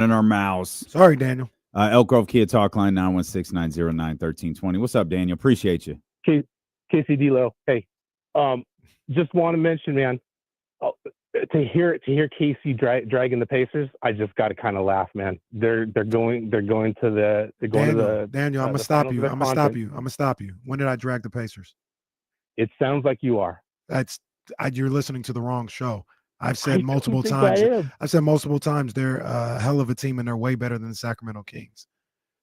in our mouths. Sorry, Daniel. Elk Grove Kia Talk Line 916-909-1320. What's up, Daniel? Appreciate you. Casey D'Lo. Hey, just want to mention, man, to hear Casey dragging the Pacers, I just got to kind of laugh, man. They're going to the Daniel. I'm gonna stop you. I'm gonna stop you. When did I drag the Pacers? It sounds like you are. You're listening to the wrong show. I've said multiple times. I've said multiple times they're a hell of a team and they're way better than the Sacramento Kings.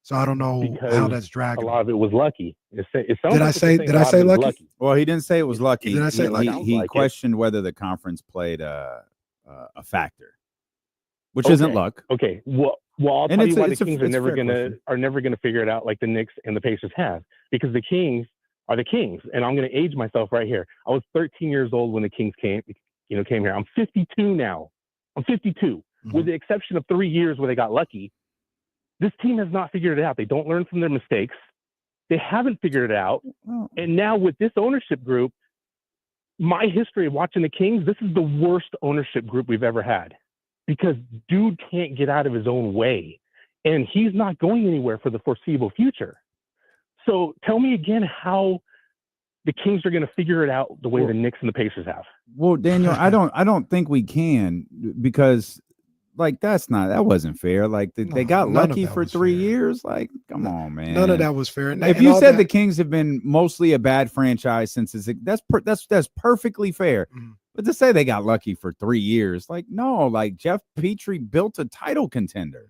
So I don't know how that's dragging. A lot of it was lucky. Did I say lucky? Well, he didn't say it was lucky. Did I say lucky? He questioned whether the conference played a factor, which isn't luck. Okay. Well, I'll tell you why the Kings are never gonna figure it out like the Knicks and the Pacers have, because the Kings are the Kings, and I'm gonna age myself right here. I was 13 years old when the Kings came here. I'm 52 now. I'm 52, with the exception of 3 years where they got lucky. This team has not figured it out. They don't learn from their mistakes. They haven't figured it out. And now with this ownership group, my history of watching the Kings, this is the worst ownership group we've ever had, because dude can't get out of his own way, and he's not going anywhere for the foreseeable future. So tell me again how the Kings are going to figure it out the way the Knicks and the Pacers have. Well, Daniel, I don't think we can, because that wasn't fair. Like they got lucky for 3 years. Like, come on, man. None of that was fair. If you said the Kings have been mostly a bad franchise since that's perfectly fair. But to say they got lucky for 3 years, no, Jeff Petrie built a title contender.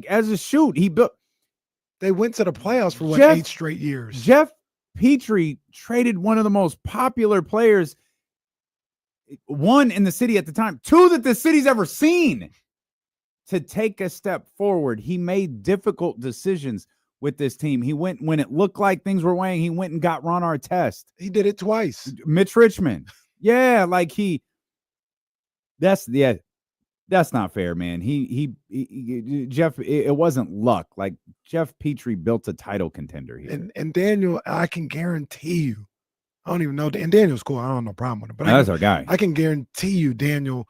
As a shoot, they went to the playoffs for 8 straight years. Jeff Petrie traded one of the most popular players, one in the city at the time, two that the city's ever seen, to take a step forward. He made difficult decisions with this team. He went when it looked like things were weighing. He went and got Ron Artest. He did it twice. Mitch Richmond. Yeah, that's not fair, man. Jeff, it wasn't luck. Jeff Petrie built a title contender here. And Daniel, I can guarantee you, I don't even know. And Daniel's cool. I don't have no problem with him. But that's our guy. I can guarantee you, Daniel,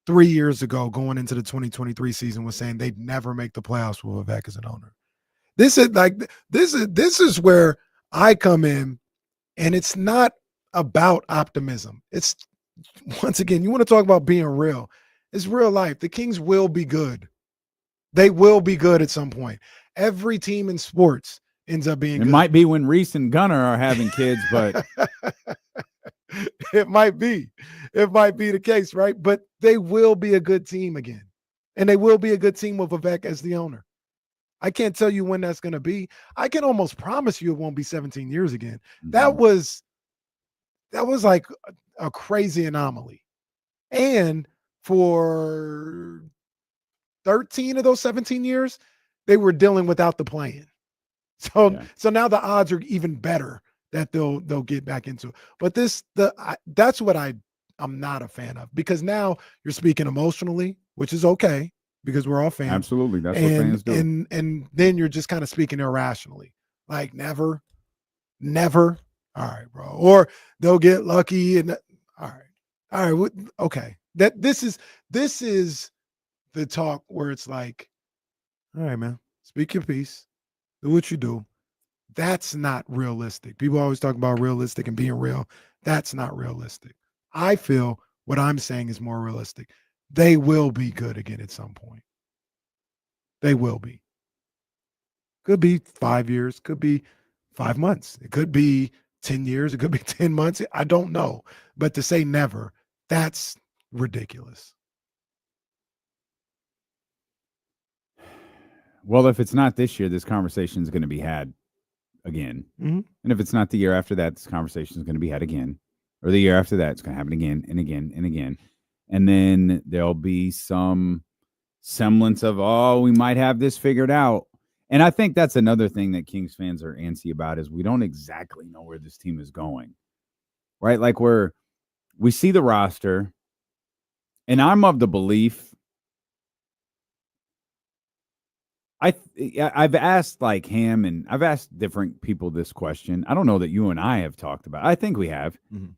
3 years ago, going into the 2023 season, was saying they'd never make the playoffs with Vivek as an owner. This is where I come in, and it's not about optimism. It's, once again, you want to talk about being real. It's real life. The Kings will be good. They will be good at some point. Every team in sports ends up being good. It might be when Reese and Gunnar are having kids, but it might be. It might be the case, right? But they will be a good team again. And they will be a good team with Vivek as the owner. I can't tell you when that's going to be. I can almost promise you it won't be 17 years again. Mm-hmm. That was like a crazy anomaly. And for 13 of those 17 years, they were dealing without the play-in. So now the odds are even better that they'll get back into it. But that's what I'm not a fan of, because now you're speaking emotionally, which is okay because we're all fans. Absolutely. That's what fans do. And then you're just kind of speaking irrationally. Like never. All right, bro. Or they'll get lucky and all right. Okay. This is the talk where it's like, all right, man, speak your piece. Do what you do. That's not realistic. People always talk about realistic and being real. That's not realistic. I feel what I'm saying is more realistic. They will be good again at some point. They will be. Could be 5 years. Could be 5 months. It could be 10 years. It could be 10 months. I don't know. But to say never, that's ridiculous. Well, if it's not this year, this conversation is going to be had again. Mm-hmm. And if it's not the year after that, this conversation is going to be had again. Or the year after that, it's going to happen again and again and again. And then there'll be some semblance of, we might have this figured out. And I think that's another thing that Kings fans are antsy about, is we don't exactly know where this team is going. Right? Like we see the roster, and I'm of the belief, I've asked him, and I've asked different people this question. I don't know that you and I have talked about it. I think we have. Mm-hmm.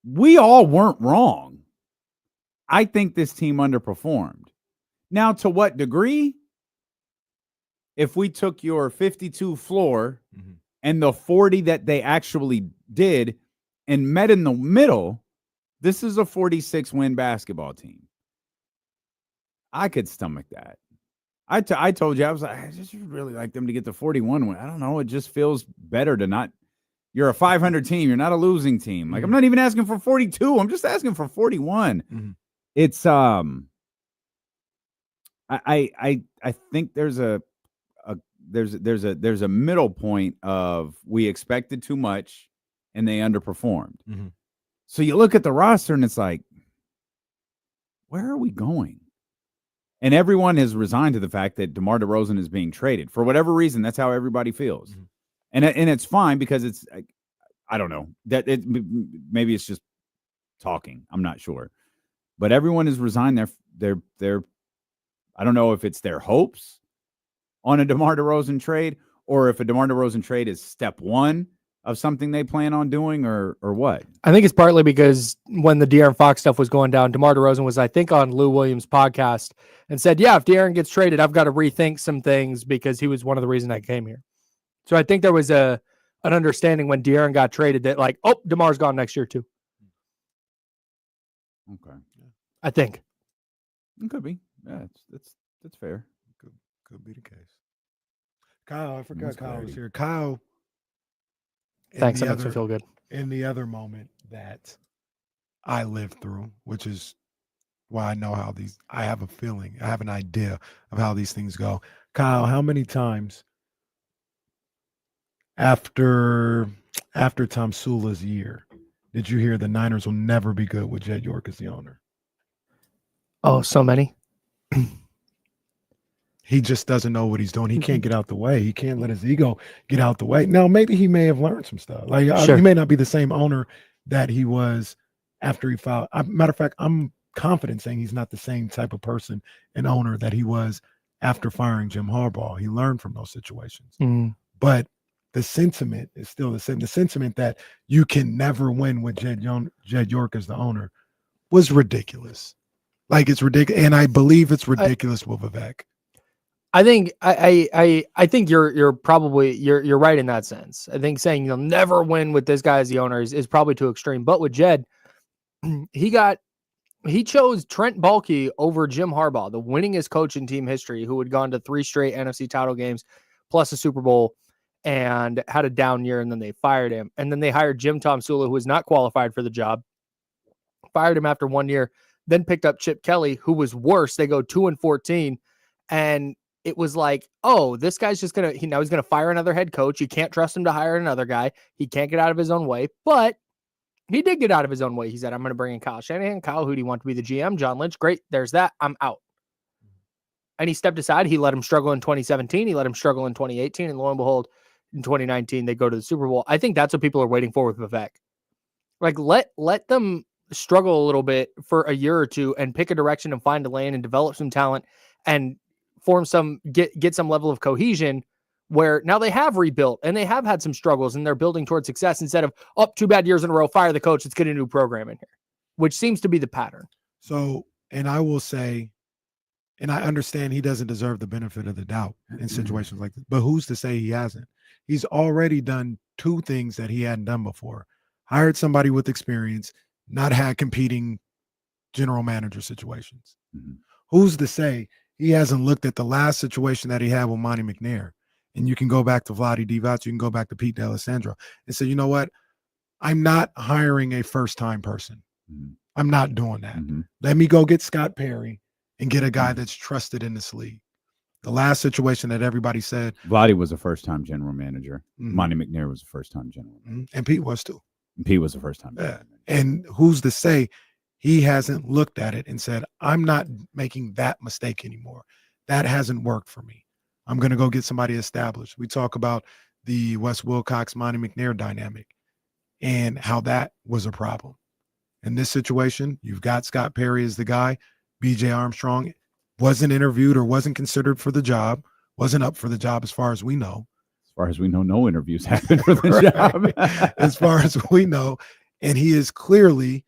We all weren't wrong I think this team underperformed. Now, to what degree? If we took your 52 floor and the 40 that they actually did and met in the middle, this is a 46-win basketball team. I could stomach that. I told you, I was like, I just really like them to get the 41 win. I don't know. It just feels better to not. You're a 500 team. You're not a losing team. Like, I'm not even asking for 42. I'm just asking for 41. It's I think there's a middle point of we expected too much and they underperformed. So you look at the roster and it's like, where are we going? And everyone has resigned to the fact that DeMar DeRozan is being traded for whatever reason. That's how everybody feels, and it's fine because it's I don't know that maybe it's just talking. I'm not sure, but everyone has resigned their I don't know if it's their hopes on a DeMar DeRozan trade or if a DeMar DeRozan trade is step one of something they plan on doing or what? I think it's partly because when the De'Aaron Fox stuff was going down, DeMar DeRozan was, I think, on Lou Williams' podcast and said, yeah, if De'Aaron gets traded, I've got to rethink some things because he was one of the reasons I came here. So I think there was an understanding when De'Aaron got traded that like, oh, DeMar's gone next year too. Okay. I think. It could be. Yeah, that's fair. Could be the case. Kyle, I forgot Kyle was here. Kyle. Thanks, that makes me feel good. In the other moment that I lived through, which is why I know how I have a feeling, I have an idea of how these things go. Kyle, how many times after Tom Sula's year did you hear the Niners will never be good with Jed York as the owner? Oh, so many. He just doesn't know what he's doing. He can't get out the way. He can't let his ego get out the way. Now, maybe he may have learned some stuff. Like Sure. He may not be the same owner that he was after he filed. Matter of fact, I'm confident saying he's not the same type of person and owner that he was after firing Jim Harbaugh. He learned from those situations. But the sentiment is still the same. The sentiment that you can never win with Jed York as the owner was ridiculous. Like, it's ridiculous. And I believe it's ridiculous with Vivek. I think I think you're probably you're right in that sense. I think saying you'll never win with this guy as the owner is probably too extreme. But with Jed, he chose Trent Baalke over Jim Harbaugh, the winningest coach in team history, who had gone to 3 straight NFC title games plus a Super Bowl and had a down year, and then they fired him. And then they hired Jim Tomsula, who was not qualified for the job, fired him after 1 year, then picked up Chip Kelly, who was worse. They go 2-14, and it was like, oh, this guy's just he's going to fire another head coach. You can't trust him to hire another guy. He can't get out of his own way, but he did get out of his own way. He said, I'm going to bring in Kyle Shanahan. Kyle, who do you want to be the GM? John Lynch. Great. There's that. I'm out. And he stepped aside. He let him struggle in 2017. He let him struggle in 2018. And lo and behold, in 2019, they go to the Super Bowl. I think that's what people are waiting for with Vivek. Like, let them struggle a little bit for a year or two and pick a direction and find a lane and develop some talent and form get some level of cohesion where now they have rebuilt and they have had some struggles and they're building towards success instead of 2 bad years in a row, fire the coach, let's get a new program in here, which seems to be the pattern. So, and I will say, and I understand he doesn't deserve the benefit of the doubt in situations like this, but who's to say he hasn't? He's already done 2 things that he hadn't done before. Hired somebody with experience, not had competing general manager situations. Who's to say he hasn't looked at the last situation that he had with Monty McNair? And you can go back to Vlade Divac, you can go back to Pete D'Alessandro and say, you know what? I'm not hiring a first-time person. I'm not doing that. Let me go get Scott Perry and get a guy that's trusted in this league. The last situation that everybody said. Vlade was a first-time general manager. Monty McNair was a first-time general manager. And Pete was too. And Pete was a first-time general manager. And who's to say he hasn't looked at it and said, I'm not making that mistake anymore. That hasn't worked for me. I'm going to go get somebody established. We talk about the Wes Wilcox, Monty McNair dynamic and how that was a problem. In this situation, you've got Scott Perry as the guy. BJ Armstrong wasn't interviewed or wasn't considered for the job, wasn't up for the job as far as we know. As far as we know, no interviews happened for the job. As far as we know. And he is clearly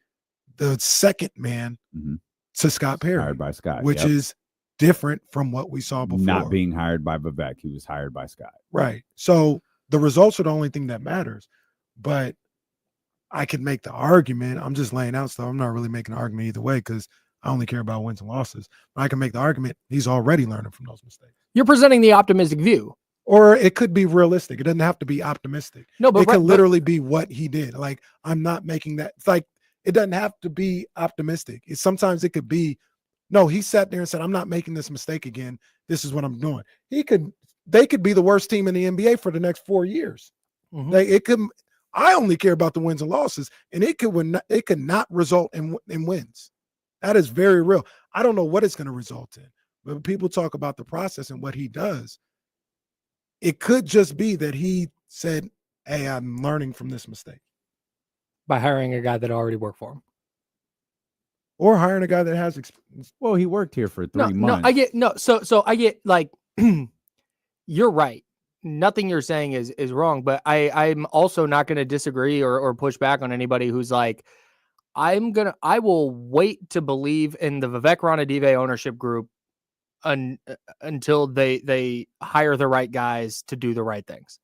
the second man to Scott Perry. Hired by Scott. Which is different from what we saw before. Not being hired by Vivek. He was hired by Scott. Right. So the results are the only thing that matters. But I could make the argument. I'm just laying out stuff. I'm not really making an argument either way because I only care about wins and losses. But I can make the argument he's already learning from those mistakes. You're presenting the optimistic view. Or it could be realistic. It doesn't have to be optimistic. No, but it could literally be what he did. Like, I'm not making that. It's like, it doesn't have to be optimistic. Sometimes it could be, no, he sat there and said, I'm not making this mistake again. This is what I'm doing. They could be the worst team in the NBA for the next 4 years. Mm-hmm. I only care about the wins and losses, and it could not result in wins. That is very real. I don't know what it's going to result in, but when people talk about the process and what he does, it could just be that he said, hey, I'm learning from this mistake. By hiring a guy that already worked for him. Or hiring a guy that has experience. Well, he worked here for 3 months. So I get like, you're right. Nothing you're saying is wrong, but I'm also not going to disagree or push back on anybody who's like, I will wait to believe in the Vivek Ranadive ownership group until they hire the right guys to do the right things.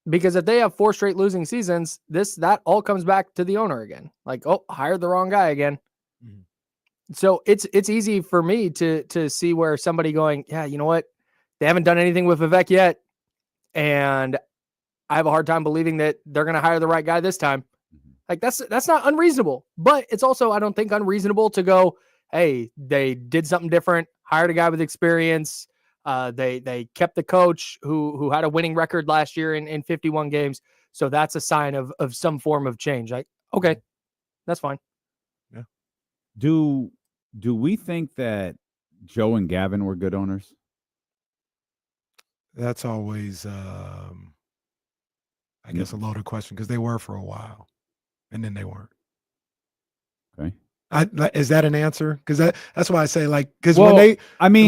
Because if they have 4 straight losing seasons, that all comes back to the owner again. Like, oh, hired the wrong guy again. Mm-hmm. So it's easy for me to see where somebody going, yeah, you know what? They haven't done anything with Vivek yet. And I have a hard time believing that they're going to hire the right guy this time. Mm-hmm. Like that's not unreasonable, but it's also, I don't think, unreasonable to go, hey, they did something different, hired a guy with experience. They kept the coach who had a winning record last year in 51 games. So that's a sign of some form of change. Like, okay, that's fine. Yeah. Do we think that Joe and Gavin were good owners? That's always, I guess, a loaded question because they were for a while and then they weren't. Okay. Is that an answer? Because that's why I say, like, because when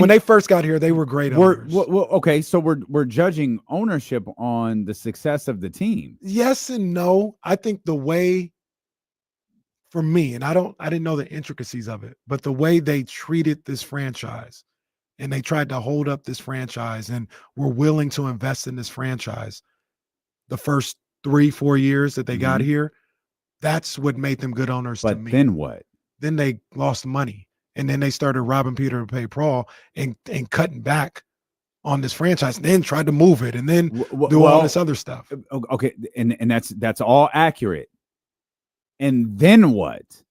they first got here, they were great owners. Okay, so we're judging ownership on the success of the team. Yes and no. I think the way, for me, and I didn't know the intricacies of it, but the way they treated this franchise and they tried to hold up this franchise and were willing to invest in this franchise the first 3-4 years that they got here, that's what made them good owners to me. But then what? Then they lost money, and then they started robbing Peter to pay Paul and cutting back on this franchise, and then tried to move it, and then do all this other stuff. Okay, and that's all accurate. And then what?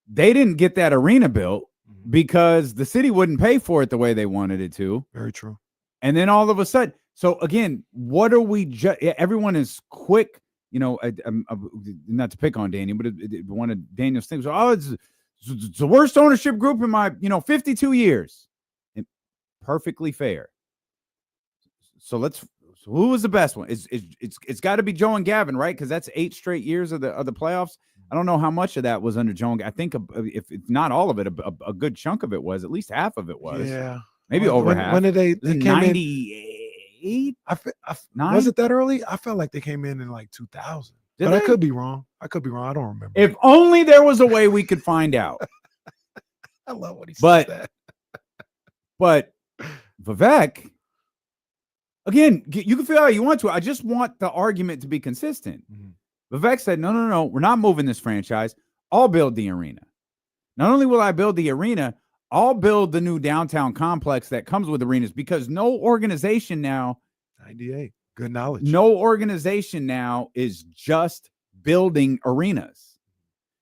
They didn't get that arena built because the city wouldn't pay for it the way they wanted it to. Very true. And then all of a sudden, so again, what are we? Everyone is quick. You know, not to pick on Daniel, but one of Daniel's things. Oh, it's the worst ownership group in my 52 years. Perfectly fair. So who was the best one? It's got to be Joe and Gavin, right? Because that's 8 straight years of the playoffs. I don't know how much of that was under Joe. I think if not all of it, a good chunk of it was. At least half of it was. Yeah, maybe over half. When did they came 98? Was it that early? I felt like they came in like 2000. I could be wrong. I don't remember. If only there was a way we could find out. I love what he says that. But Vivek, again, you can feel how you want to. I just want the argument to be consistent. Mm-hmm. Vivek said, no, we're not moving this franchise. I'll build the arena. Not only will I build the arena, I'll build the new downtown complex that comes with arenas, because no organization now, 98, good knowledge. No organization now is just building arenas.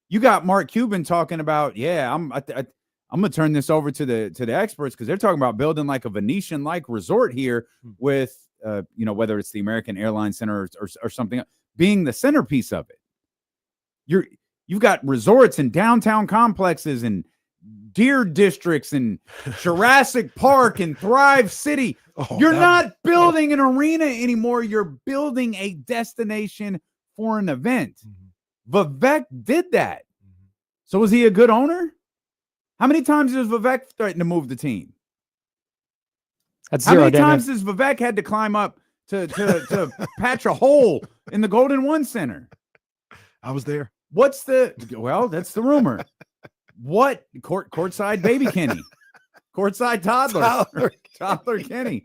You got Mark Cuban talking about, I'm gonna turn this over to the experts, because they're talking about building like a Venetian-like resort here with whether it's the American Airlines Center or something, being the centerpiece of it. You've got resorts and downtown complexes and deer districts and Jurassic Park and Thrive City. You're not building an arena anymore. You're building a destination for an event. Mm-hmm. Vivek did that. Mm-hmm. So was he a good owner? How many times has Vivek threatened to move the team? That's How zero, many times has Vivek had to climb up to patch a hole in the Golden One Center? I was there. That's the rumor. What? Courtside baby Kenny. Courtside toddler Kenny.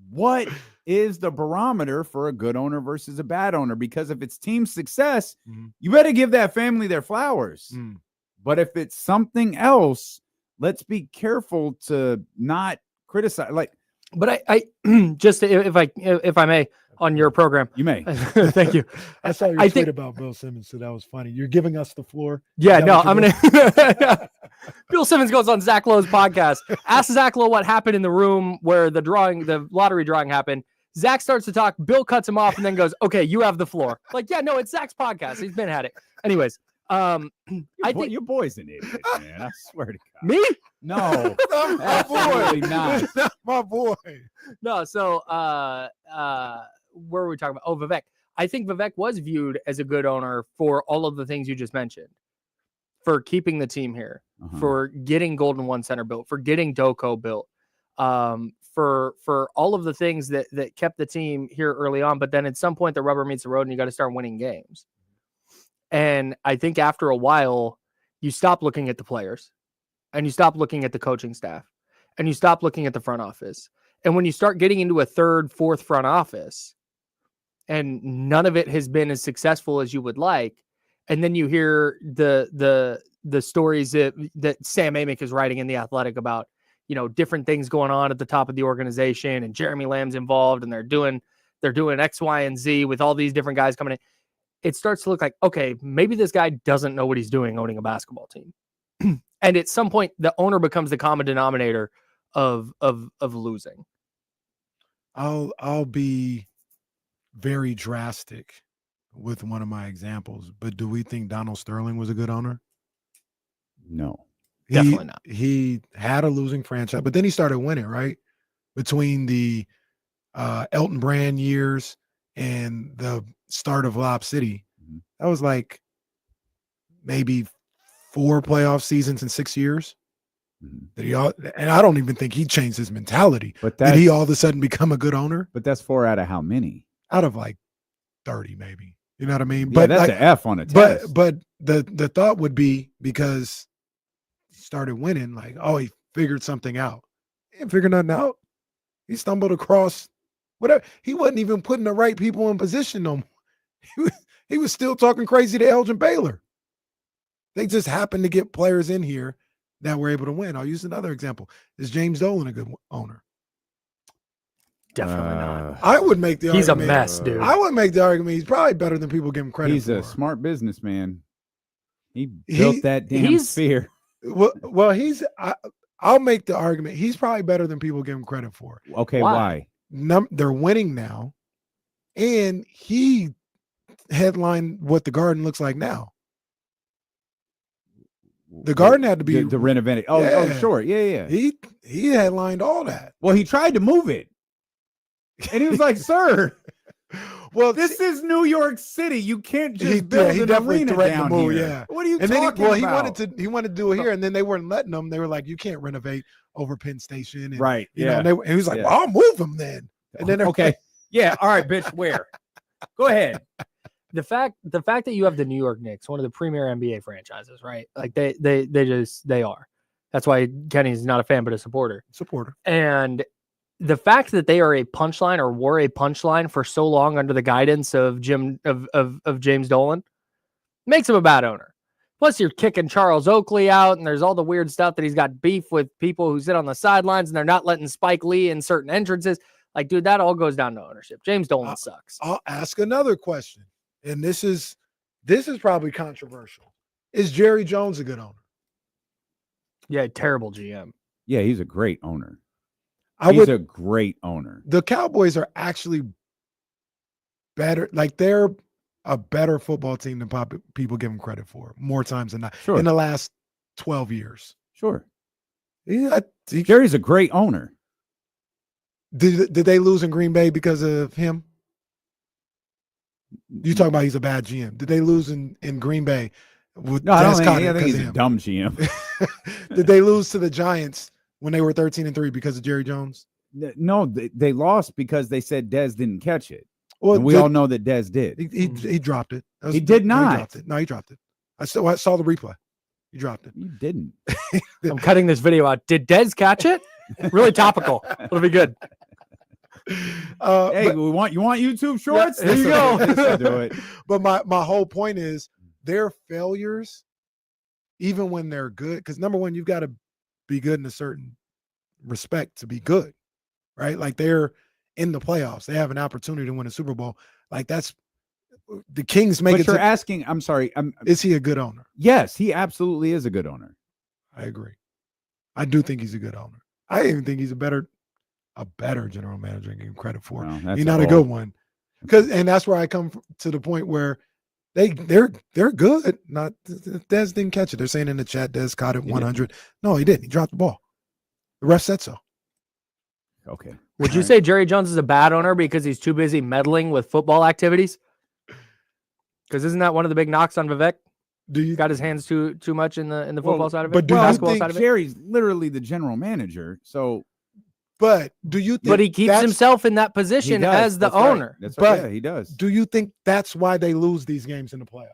What is the barometer for a good owner versus a bad owner? Because if it's team success, you better give that family their flowers. But if it's something else, let's be careful to not criticize. But I just if I may, on your program, you may. Thank you. I saw your tweet about Bill Simmons, so that was funny. You're giving us the floor. Yeah, no, I'm gonna. Bill Simmons goes on Zach Lowe's podcast. Ask Zach Lowe what happened in the room where the lottery drawing happened. Zach starts to talk. Bill cuts him off and then goes, "Okay, you have the floor." Like, yeah, no, it's Zach's podcast. He's been at it. Anyways, I think your boy's an idiot, man. I swear to God. Me? No, my boy, not my boy. No, so where were we talking about? Oh, Vivek. I think Vivek was viewed as a good owner for all of the things you just mentioned, for keeping the team here, for getting Golden One Center built, for getting Doko built, for all of the things that kept the team here early on. But then at some point, the rubber meets the road, and you got to start winning games. And I think after a while, you stop looking at the players, and you stop looking at the coaching staff, and you stop looking at the front office. And when you start getting into a third, fourth front office, and none of it has been as successful as you would like, and then you hear the stories that Sam Amick is writing in The Athletic about, different things going on at the top of the organization, and Jeremy Lamb's involved, and they're doing X, Y, and Z with all these different guys coming in. It starts to look like, okay, maybe this guy doesn't know what he's doing owning a basketball team. And at some point, the owner becomes the common denominator of losing. I'll be very drastic with one of my examples, but do we think Donald Sterling was a good owner? No, definitely not. He had a losing franchise, but then he started winning, right? Between the Elton Brand years and the start of Lob City, that was like maybe 4 playoff seasons in 6 years. And I don't even think he changed his mentality. But did he all of a sudden become a good owner? But that's 4 out of how many? Out of like 30, maybe. You know what I mean? Yeah, but that's an F on a test. But the thought would be, because he started winning, like, oh, he figured something out. He didn't figure nothing out. He stumbled across whatever. He wasn't even putting the right people in position no more. He was still talking crazy to Elgin Baylor. They just happened to get players in here that were able to win. I'll use another example. Is James Dolan a good owner? Definitely not. I would make the argument. He's a mess, dude. I would make the argument he's probably better than people give him credit for. He's a smart businessman. He built that damn sphere. Well, I'll make the argument he's probably better than people give him credit for. Okay, why? They're winning now, and he headlined what the Garden looks like now. The Garden had to be the renovated. Oh, sure. Yeah. He headlined all that. Well, he tried to move it. And he was like, sir, well, this is New York City. You can't just build an arena down here. Yeah. What are you talking about? He wanted to do it here, and then they weren't letting him. They were like, you can't renovate over Penn Station. And, right. And he was like, well, I'll move him then. And then okay. Yeah. All right, bitch. Where? Go ahead. The fact that you have the New York Knicks, one of the premier NBA franchises, right? Like they are. That's why Kenny's not a fan, but a supporter. And the fact that they are a punchline, or were a punchline for so long under the guidance of James Dolan, makes him a bad owner. Plus, you're kicking Charles Oakley out, and there's all the weird stuff that he's got beef with people who sit on the sidelines, and they're not letting Spike Lee in certain entrances. Like, dude, that all goes down to ownership. James Dolan sucks. I'll ask another question, and this is probably controversial. Is Jerry Jones a good owner? Yeah, terrible GM. Yeah, he's a great owner. He's a great owner. The Cowboys are actually better. Like, they're a better football team than people give them credit for, more times than not. Sure. In the last 12 years. Sure. Yeah, Jerry's a great owner. Did they lose in Green Bay because of him? You talk about he's a bad GM. Did they lose in Green Bay? No, I think he's a dumb GM. Did they lose to the Giants when they were 13-3 because of Jerry Jones? No, they lost because they said Dez didn't catch it. Well, and we all know that Dez did. He dropped it. He did not. He dropped it. No, he dropped it. I saw the replay. You dropped it. You didn't. I'm cutting this video out. Did Dez catch it? Really topical. It'll be good. Hey, you want YouTube Shorts? There you go. This'll do it. But my whole point is their failures, even when they're good, because number one, you've got to be good in a certain respect to be good, right? Like they're in the playoffs. They have an opportunity to win a Super Bowl. Like that's the Kings make but it. You're asking, I'm sorry. Is he a good owner? Yes, he absolutely is a good owner. I agree. I do think he's a good owner. I even think he's a better general manager than give him credit for. No, he's not a good one. And that's where I come to the point where they're good. Not Dez didn't catch it. They're saying in the chat Dez caught it 100. No, he didn't. He dropped the ball. The ref said so. Okay. Would you say Jerry Jones is a bad owner because he's too busy meddling with football activities? Because isn't that one of the big knocks on Vivek? Do you got his hands too much in the football side of it? But basketball side of it? Jerry's literally the general manager. So, but do you think? But he keeps himself in that position as the owner. Right. That's right. Yeah, he does. Do you think that's why they lose these games in the playoffs?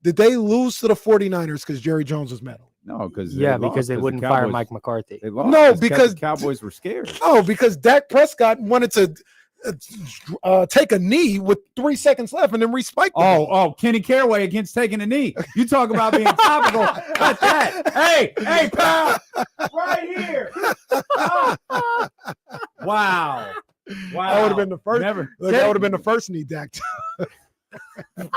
Did they lose to the 49ers because Jerry Jones was meddling? No, because they wouldn't fire Mike McCarthy. They lost no, because the Cowboys were scared. No, because Dak Prescott wanted to take a knee with 3 seconds left and then respike the ball. Oh, Kenny Caraway against taking a knee. You talk about being topical. Cut that. Hey, pal. Right here. Wow. That would have been the first. That would have been the first knee Dak. That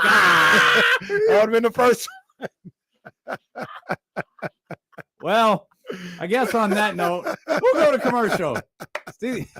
would have been the first. Well, I guess on that note, we'll go to commercial. Steve.